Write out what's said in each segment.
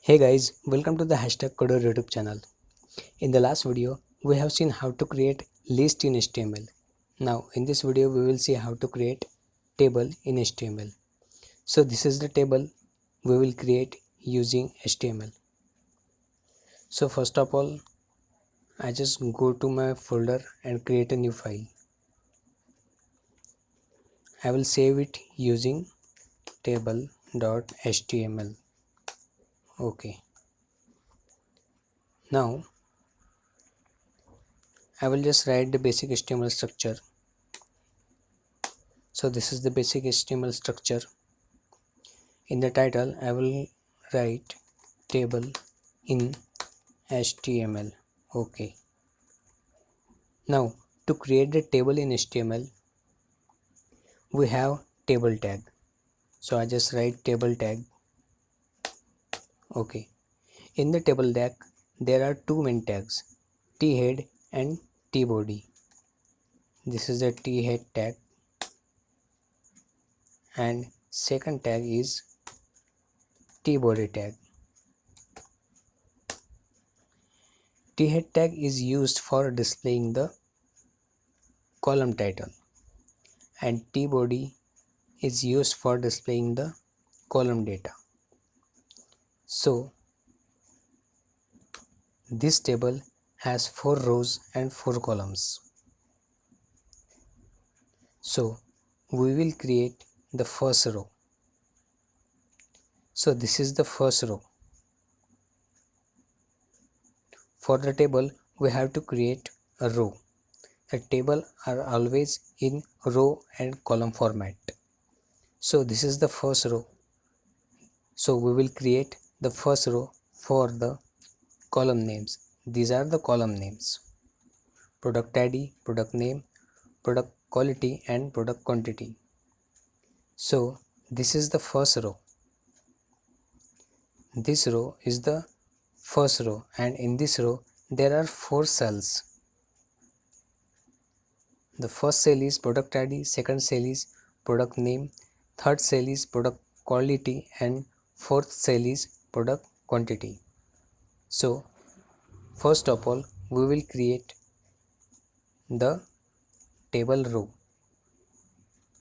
Hey guys, welcome to the Hashtag Coder YouTube channel. In the last video, we have seen how to create list in HTML. Now in this video, we will see how to create table in HTML. So this is the table we will create using HTML. So first of all, I just go to my folder and create a new file. I will save it using table.html. Okay. Now I will just write the basic HTML structure. So this is the basic HTML structure. In the title, I will write table in HTML. Okay. Now, to create the table in HTML, we have table tag. So I just write table tag. Okay. In the table tag, there are two main tags, thead and tbody. This is the thead tag, and second tag is tbody tag. Thead tag is used for displaying the column title, and tbody is used for displaying the column data. So this table has 4 rows and 4 columns. So we will create the first row. So this is the first row. For the table, we have to create a row. The table are always in row and column format. So this is the first row. So we will create the first row for the column names. These are the column names: product ID, product name, product quality, and product quantity. So this is the first row. This row is the first row, and in this row there are 4 cells. The first cell is product ID, second cell is product name, third cell is product quality, and fourth cell is product quantity. So first of all, we will create the table row.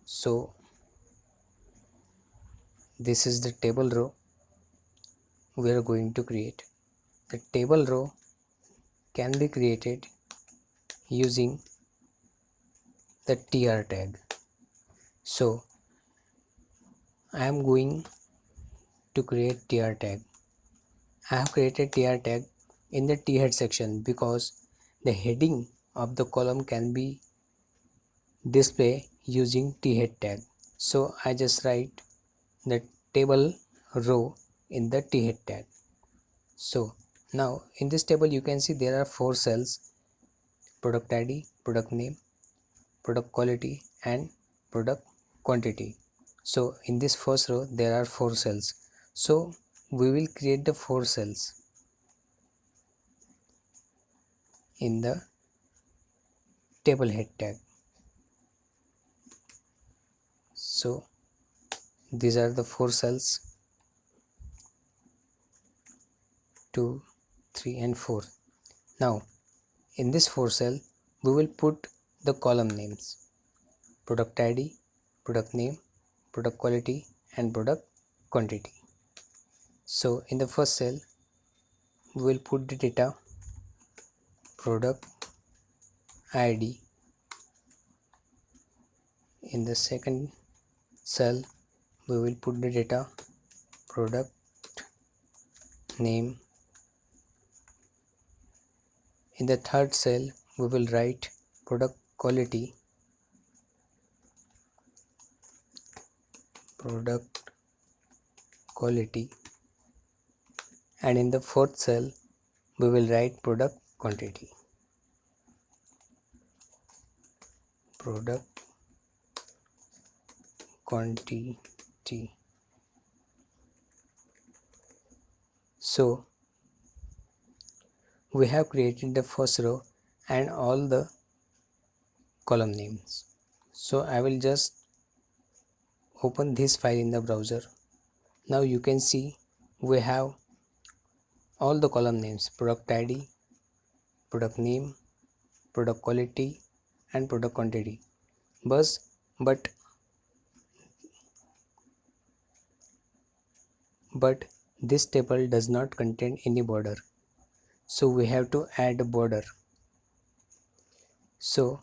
So this is the table row we are going to create. The table row can be created using the tr tag. So I am going to create tr tag. I have created tr tag in the thead section because the heading of the column can be displayed using thead tag. So I just write the table row in the thead tag. So now in this table you can see there are 4 cells: product ID, product name, product quality, and product quantity. So in this first row there are 4 cells. So we will create the 4 cells in the table head tag. So these are the 4 cells: 2, 3, and 4. Now in this 4 cell we will put the column names: product ID, product name, product quality, and product quantity. So in the first cell we will put the data product ID. In the second cell we will put the data product name. In the third cell we will write product quality, and in the fourth cell we will write product quantity. So we have created the first row and all the column names. So I will just open this file in the browser. Now you can see we have all the column names: product ID, product name, product quality and product quantity. But this table does not contain any border, so we have to add a border. So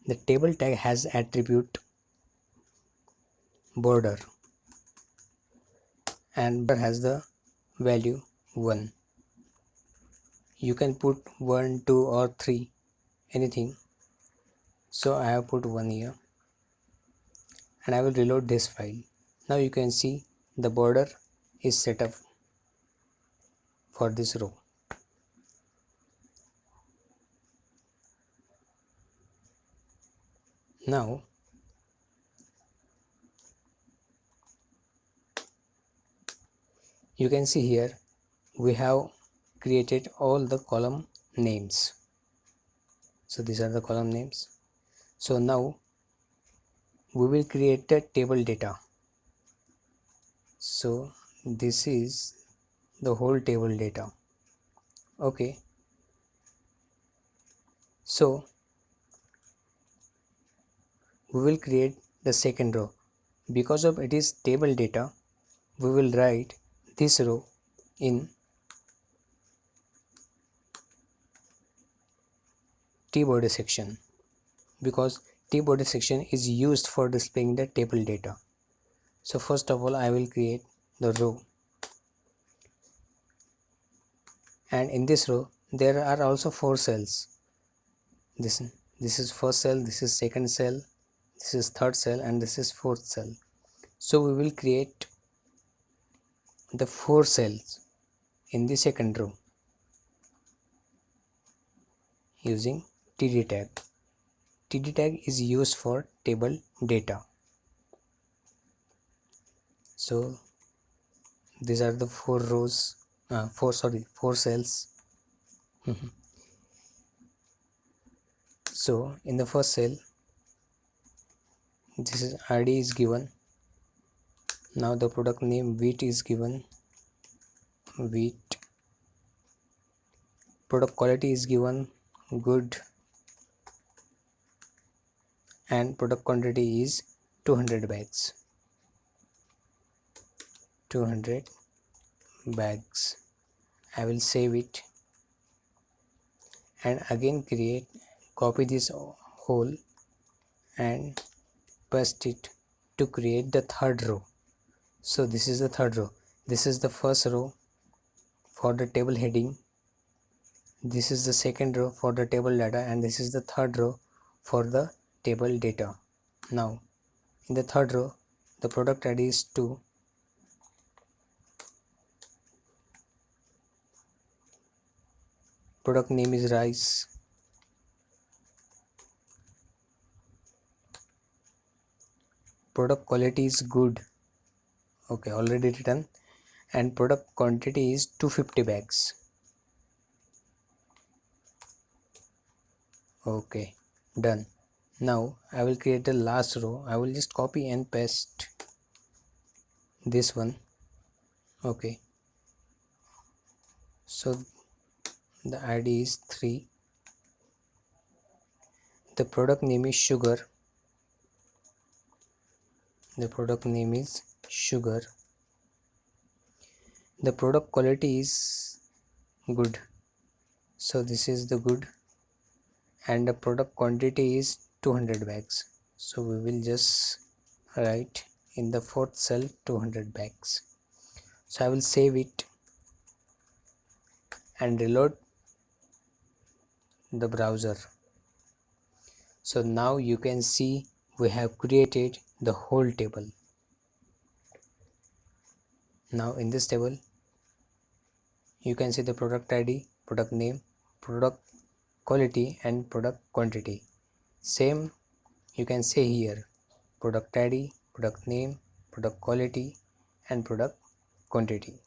the table tag has attribute border and border has the value 1. You can put 1, 2 or 3, anything. So I have put 1 here and I will reload this file. Now you can see the border is set up for this row. Now you can see here we have created all the column names. So these are the column names. So now we will create the table data. So this is the whole table data. Okay, so we will create the second row. Because of it is table data, we will write this row in tbody section, because tbody section is used for displaying the table data. So first of all I will create the row, and in this row there are also 4 cells. This is first cell, this is second cell, this is third cell and this is fourth cell. So we will create the 4 cells in the second row using td tag. Td tag is used for table data. So these are the 4 rows, 4 cells. So in the first cell, this is ID is given. Now the product name wheat is given, wheat. Product quality is given, good, and product quantity is 200 bags. 200 bags. I will save it and again copy this whole and paste it to create the third row. So this is the third row. This is the first row for the table heading. This is the second row for the table data, and this is the third row for the table data. Now in the third row the product ID is 2, product name is rice, product quality is good, okay, already written, and product quantity is 250 bags. Okay, done. Now I will create the last row. I will just copy and paste this one. Okay, so the ID is 3, the product name is sugar, the product name is sugar, the product quality is good, so this is the good, and the product quantity is 200 bags. So we will just write in the fourth cell 200 bags. So I will save it and reload the browser. So now you can see we have created the whole table. Now in this table you can see the product ID, product name, product quality and product quantity. Same you can say here: product ID, product name, product quality and product quantity.